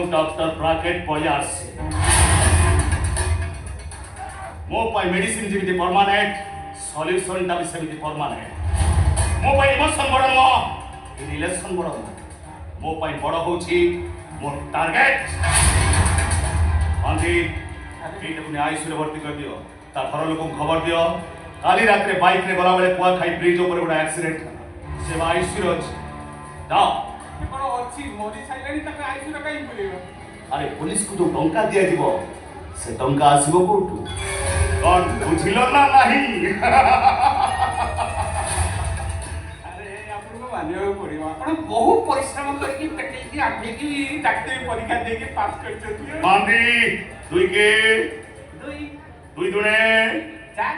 doctor bracket पॉयार्स मो पाई medicine जेमिति permanent solution टा भी सेमिति परमानेंट मो पाई इमोशन बड़ नो रिलेशन बड़ नो मो पाई बड़ होछि मो टारगेट आंधी एटा पुनी आईसीयू रे भर्ती कर दियो ता घर लोक खबर दियो काली रात रे बाइक रे गला बेले पुआ खाई ब्रिज ऊपर गोटा एक्सीडेंट से आईसीयू रे जाओ अरे पुलिस को तो टंका दिया जीवो से टंका आसीबो कोठू कौन बुझिलो ना नहीं अरे आपन को मानियो पड़िबो आपण बहुत परिश्रम करके पेटे की आगे की डाक्टरी परीक्षा दे के पास कर छथि मांदी दुई के दुई दुई दुने चार